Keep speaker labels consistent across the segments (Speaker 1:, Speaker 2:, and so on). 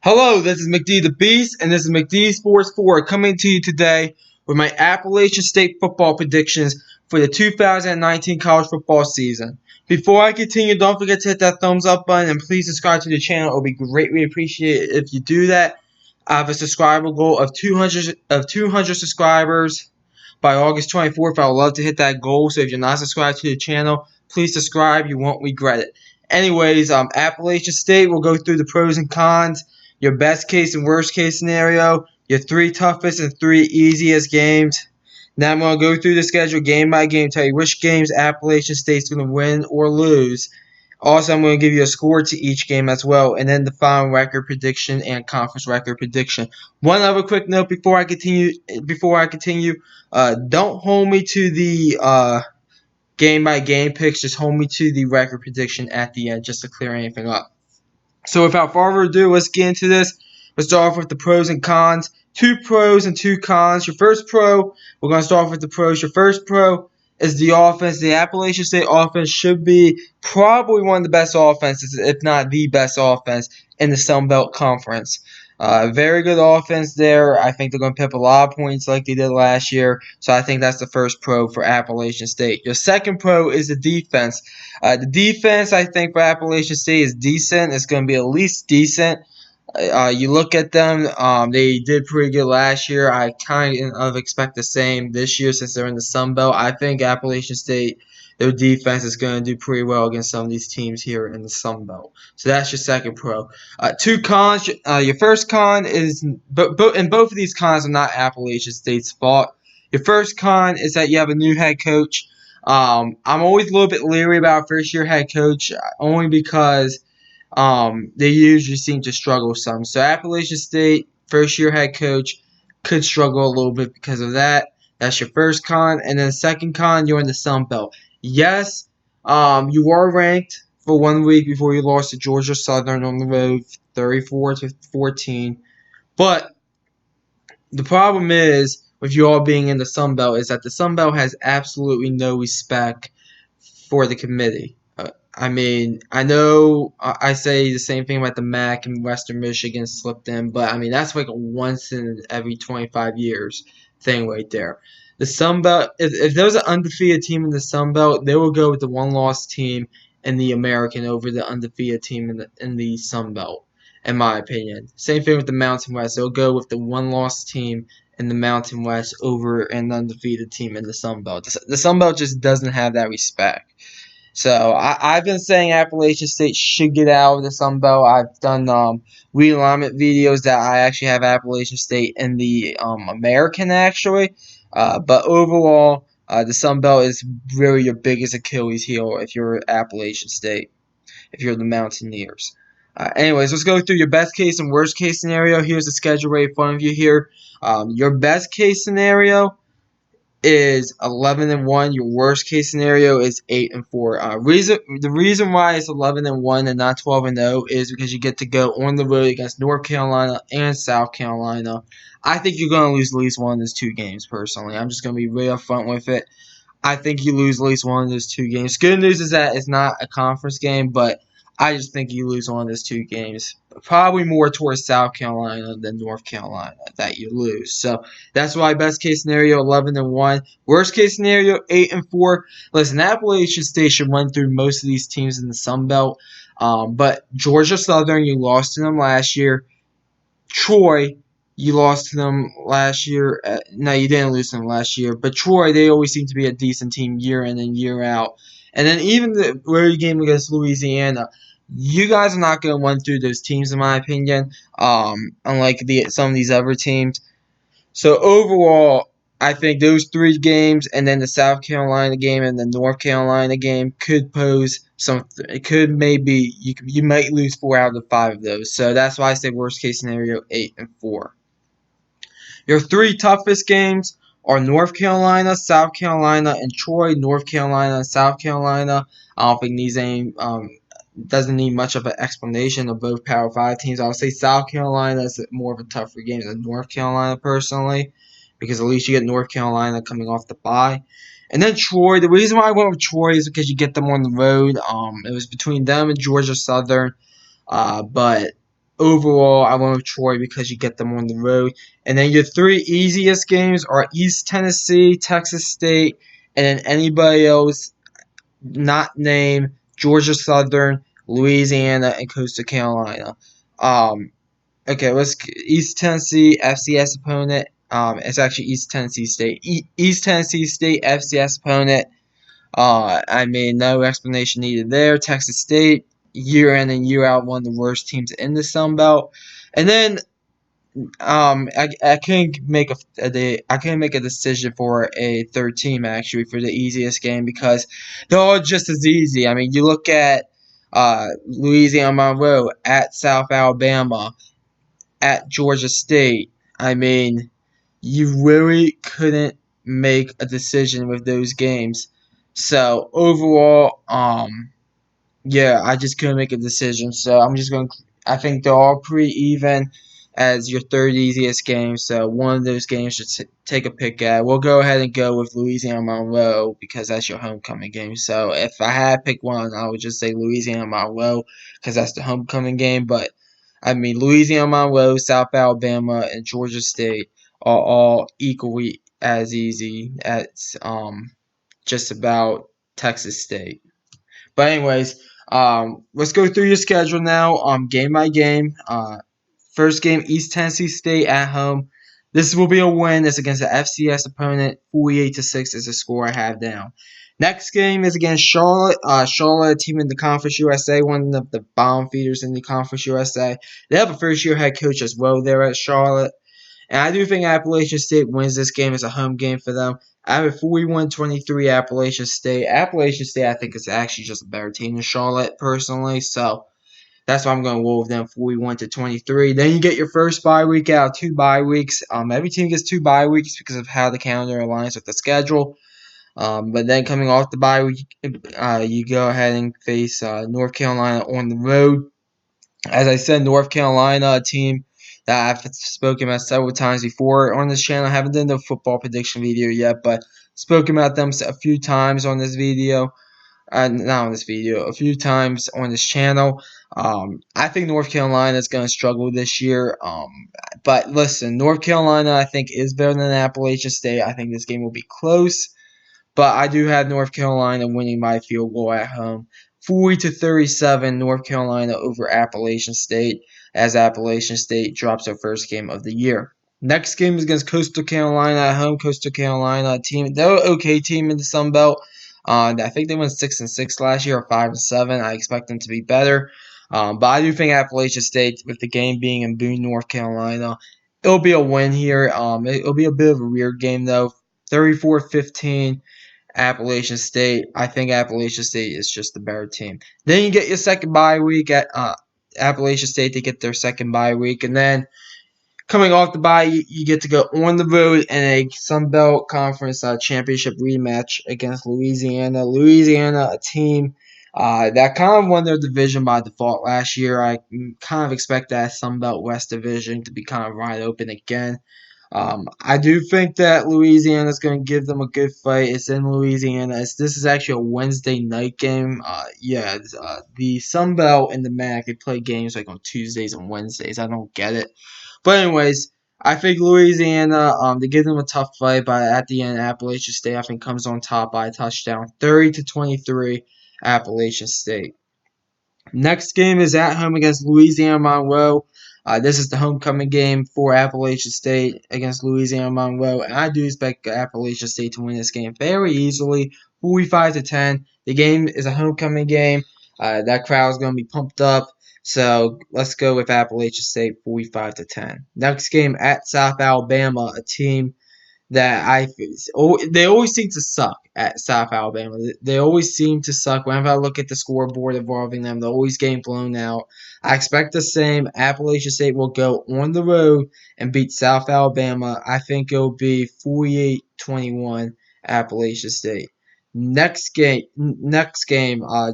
Speaker 1: Hello, this is McD the Beast, and this is McD Sports 4 coming to you today with my Appalachian State football predictions for the 2019 college football season. Before I continue, don't forget to hit that thumbs up button and please subscribe to the channel. It would be greatly appreciated if you do that. I have a subscriber goal of 200 subscribers by August 24th. I would love to hit that goal, so if you're not subscribed to the channel, please subscribe. You won't regret it. Anyways, Appalachian State will go through the pros and cons, your best case and worst case scenario, your three toughest and three easiest games. Now I'm going to go through the schedule game by game, tell you which games Appalachian State's going to win or lose. Also, I'm going to give you a score to each game as well, and then the final record prediction and conference record prediction. One other quick note before I continue. Don't hold me to the game by game picks. Just hold me to the record prediction at the end, just to clear anything up. So without further ado, let's get into this. Let's start off with the pros and cons. Two pros and two cons. Your first pro, we're going to start off with the pros. Your first pro is the offense. The Appalachian State offense should be probably one of the best offenses, if not the best offense, in the Sun Belt Conference. Very good offense there. I think they're going to pick up a lot of points like they did last year. So I think that's the first pro for Appalachian State. Your second pro is the defense. The defense, I think, for Appalachian State is decent. It's going to be at least decent. You look at them, they did pretty good last year. I kind of expect the same this year since they're in the Sun Belt. I think Appalachian State, their defense is going to do pretty well against some of these teams here in the Sun Belt. So that's your second pro. Two cons. Your first con is, and both of these cons are not Appalachian State's fault. Your first con is that you have a new head coach. I'm always a little bit leery about first-year head coach, only because they usually seem to struggle some. So Appalachian State, first-year head coach, could struggle a little bit because of that. That's your first con. And then second con, you're in the Sun Belt. Yes, you were ranked for 1 week before you lost to Georgia Southern on the road, 34-14. But the problem is, with you all being in the Sun Belt, is that the Sun Belt has absolutely no respect for the committee. I mean, I know I say the same thing about the MAC and Western Michigan slipped in, but I mean, that's like a once in every 25 years thing right there. The Sun Belt, if there was an undefeated team in the Sun Belt, they will go with the one-loss team in the American over the undefeated team in the Sun Belt, in my opinion. Same thing with the Mountain West. They'll go with the one-loss team in the Mountain West over an undefeated team in the Sun Belt. The Sun Belt just doesn't have that respect. So I've been saying Appalachian State should get out of the Sun Belt. I've done realignment videos that I actually have Appalachian State in the American actually. But overall, the Sun Belt is really your biggest Achilles heel if you're Appalachian State, if you're the Mountaineers. Anyways, let's go through your best case and worst case scenario. Here's the schedule right in front of you here. Your best case scenario is 11-1. Your worst case scenario is 8-4. The reason why it's 11-1 and not 12-0 is because you get to go on the road against North Carolina and South Carolina. I think you're going to lose at least one of those two games. Personally, I'm just going to be real upfront with it. I think you lose at least one of those two games. Good news is that it's not a conference game, but I just think you lose one of those two games. Probably more towards South Carolina than North Carolina that you lose. So that's why best case scenario 11-1. Worst case scenario 8-4. Listen, Appalachian State should run through most of these teams in the Sun Belt. But Georgia Southern, you lost to them last year. Troy, you lost to them last year. No, you didn't lose to them last year. But Troy, they always seem to be a decent team year in and year out. And then even the road game against Louisiana, you guys are not going to run through those teams, in my opinion, unlike some of these other teams. So overall, I think those three games and then the South Carolina game and the North Carolina game could pose some. It could maybe you might lose 4 out of the 5 of those. So that's why I say worst case scenario 8-4. Your three toughest games are North Carolina, South Carolina, and Troy. North Carolina and South Carolina. I don't think these doesn't need much of an explanation of both Power 5 teams. I would say South Carolina is more of a tougher game than North Carolina personally, because at least you get North Carolina coming off the bye. And then Troy, the reason why I went with Troy is because you get them on the road. It was between them and Georgia Southern, but overall, I went with Troy because you get them on the road. And then your three easiest games are East Tennessee, Texas State, and then anybody else not named Georgia Southern, Louisiana, and Coastal Carolina. Um, okay, let's East Tennessee FCS opponent. It's actually East Tennessee State. East Tennessee State FCS opponent. I mean, no explanation needed there. Texas State, year in and year out, one of the worst teams in the Sun Belt. And then I couldn't make I couldn't make a decision for a third team actually for the easiest game because they're all just as easy. I mean, you look at Louisiana Monroe at South Alabama at Georgia State. I mean, you really couldn't make a decision with those games. So overall, yeah, I just couldn't make a decision. So I'm just going. I think they're all pretty even as your third easiest game. So one of those games should take a pick at. We'll go ahead and go with Louisiana Monroe because that's your homecoming game. So if I had to pick one, I would just say Louisiana Monroe because that's the homecoming game. But I mean, Louisiana Monroe, South Alabama, and Georgia State are all equally as easy as just about Texas State. But anyways, let's go through your schedule now. Game by game. First game, East Tennessee State at home. This will be a win. It's against the FCS opponent. 48-6 is the score I have down. Next game is against Charlotte. Charlotte, a team in the Conference USA, one of the bottom feeders in the Conference USA. They have a first-year head coach as well there at Charlotte. And I do think Appalachian State wins this game. It's a home game for them. I have a 41-23 Appalachian State. Appalachian State, I think, is actually just a better team than Charlotte, personally. So that's why I'm going to roll with them 41-23. Then you get your first bye week out of 2 bye weeks. Every team gets 2 bye weeks because of how the calendar aligns with the schedule. But then coming off the bye week, you go ahead and face North Carolina on the road. As I said, North Carolina, a team that I've spoken about several times before on this channel. I haven't done the football prediction video yet, but spoken about them a few times on this video. Not on this video, a few times on this channel. I think North Carolina is going to struggle this year. But listen, North Carolina, I think, is better than Appalachian State. I think this game will be close. But I do have North Carolina winning by field goal at home. 40-37 North Carolina over Appalachian State as Appalachian State drops their first game of the year. Next game is against Coastal Carolina at home. Coastal Carolina team, they're an okay team in the Sun Belt. I think they went 6-6 last year or 5-7. I expect them to be better. But I do think Appalachian State, with the game being in Boone, North Carolina, it'll be a win here. It'll be a bit of a weird game though. 34-15. Appalachian State. I think Appalachian State is just the better team. Then you get your second bye week at Appalachian State. They get their second bye week, and then coming off the bye, you get to go on the road in a Sun Belt Conference championship rematch against Louisiana. Louisiana, a team that kind of won their division by default last year. I kind of expect that Sun Belt West Division to be kind of wide open again. I do think that Louisiana is going to give them a good fight. It's in Louisiana. This is actually a Wednesday night game. The Sun Belt and the MAC, they play games like on Tuesdays and Wednesdays. I don't get it. But anyways, I think Louisiana, they give them a tough fight, but at the end, Appalachian State, I think, comes on top by a touchdown. 30-23, Appalachian State. Next game is at home against Louisiana Monroe. This is the homecoming game for Appalachian State against Louisiana Monroe, and I do expect Appalachian State to win this game very easily, 45-10. The game is a homecoming game. That crowd is going to be pumped up, so let's go with Appalachian State 45-10. Next game at South Alabama, a team that they always seem to suck at South Alabama. They always seem to suck. Whenever I look at the scoreboard involving them, they're always getting blown out. I expect the same. Appalachian State will go on the road and beat South Alabama. I think it'll be 48-21 Appalachian State. Next game,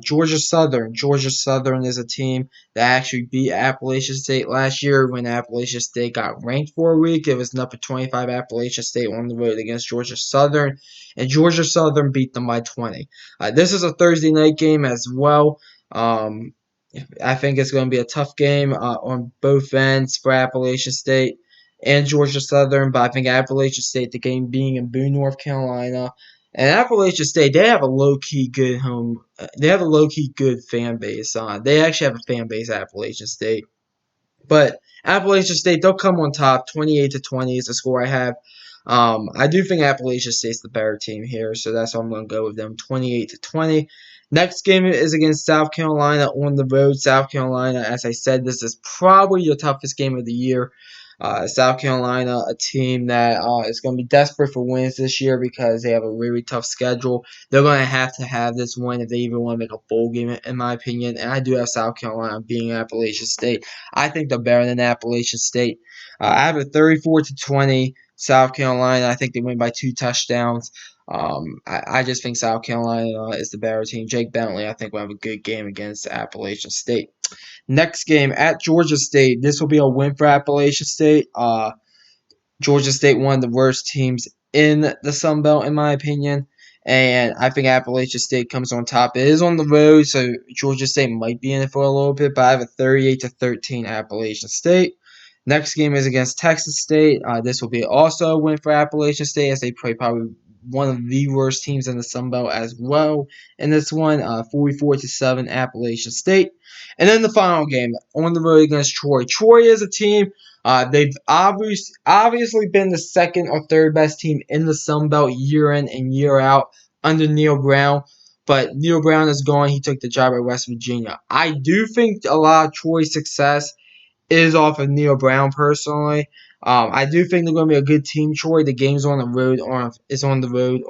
Speaker 1: Georgia Southern. Georgia Southern is a team that actually beat Appalachian State last year when Appalachian State got ranked for a week. It was number 25 Appalachian State on the road against Georgia Southern, and Georgia Southern beat them by 20. This is a Thursday night game as well. I think it's going to be a tough game on both ends for Appalachian State and Georgia Southern, but I think Appalachian State, the game being in Boone, North Carolina, and Appalachian State, they have a low key good home. They have a low key good fan base. They actually have a fan base at Appalachian State. But Appalachian State, they'll come on top. 28-20 is the score I have. I do think Appalachian State's the better team here, so that's why I'm going to go with them. 28-20. Next game is against South Carolina on the road. South Carolina, as I said, this is probably the toughest game of the year. South Carolina, a team that is going to be desperate for wins this year because they have a really tough schedule. They're going to have this win if they even want to make a bowl game, in my opinion. And I do have South Carolina being Appalachian State. I think they're better than Appalachian State. I have it 34-20 South Carolina. I think they win by 2 touchdowns. I just think South Carolina is the better team. Jake Bentley, I think, will have a good game against Appalachian State. Next game at Georgia State. This will be a win for Appalachian State. Georgia State, one of the worst teams in the Sun Belt, in my opinion. And I think Appalachian State comes on top. It is on the road, so Georgia State might be in it for a little bit, but I have a 38-13 Appalachian State. Next game is against Texas State. This will be also a win for Appalachian State as they play probably one of the worst teams in the Sun Belt as well. In this one, 44-7 Appalachian State. And then the final game on the road against Troy. Troy is a team. They've obviously been the second or third best team in the Sun Belt year in and year out under Neil Brown. But Neil Brown is gone. He took the job at West Virginia. I do think a lot of Troy's success is off of Neil Brown personally. I do think they're going to be a good team, Troy. The game's on the road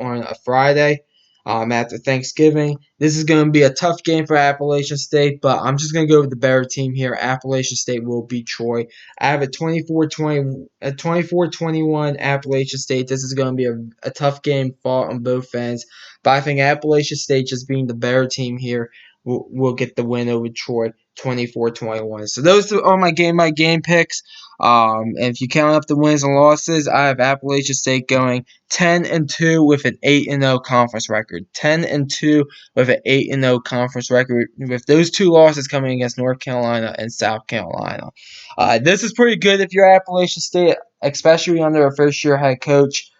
Speaker 1: on a Friday after Thanksgiving. This is going to be a tough game for Appalachian State, but I'm just going to go with the better team here. Appalachian State will beat Troy. I have a 24-21 Appalachian State. This is going to be a tough game fought on both ends, but I think Appalachian State, just being the better team here, will get the win over Troy. 24-21. So those are my game picks. And if you count up the wins and losses, I have Appalachian State going 10-2 with an 8-0 conference record. 10-2 with an 8-0 conference record, with those 2 losses coming against North Carolina and South Carolina. This is pretty good if you're Appalachian State, especially under a first-year head coach.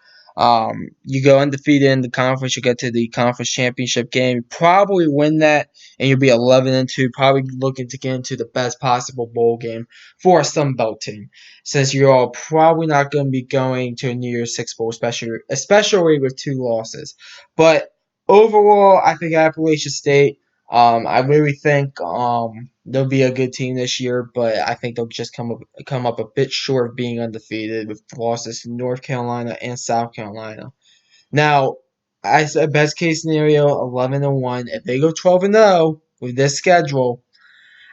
Speaker 1: You go undefeated in the conference, you get to the conference championship game, probably win that, and you'll be 11-2, probably looking to get into the best possible bowl game for a Sun Belt team, since you're all probably not going to be going to a New Year's Six bowl, especially with 2 losses. But overall, I think Appalachian State, I really think they'll be a good team this year, but I think they'll just come up a bit short of being undefeated with losses to North Carolina and South Carolina. Now, I said best case scenario 11-1. If they go 12-0 with this schedule,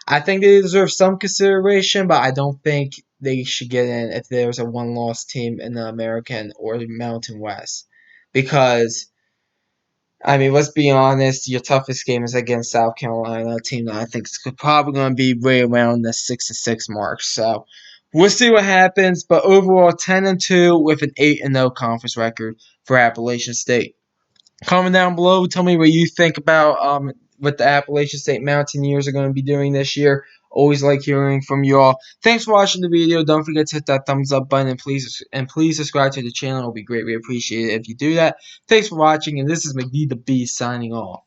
Speaker 1: I think they deserve some consideration, but I don't think they should get in if there's a one-loss team in the American or the Mountain West, because I mean, let's be honest, your toughest game is against South Carolina, a team that I think is probably going to be right around the 6-6 mark. So we'll see what happens. But overall, 10-2 with an 8-0 conference record for Appalachian State. Comment down below. Tell me what you think about what the Appalachian State Mountaineers are going to be doing this year. Always like hearing from you all. Thanks for watching the video. Don't forget to hit that thumbs up button, and please subscribe to the channel. It'll be greatly appreciated if you do that. Thanks for watching, and this is McD the Beast signing off.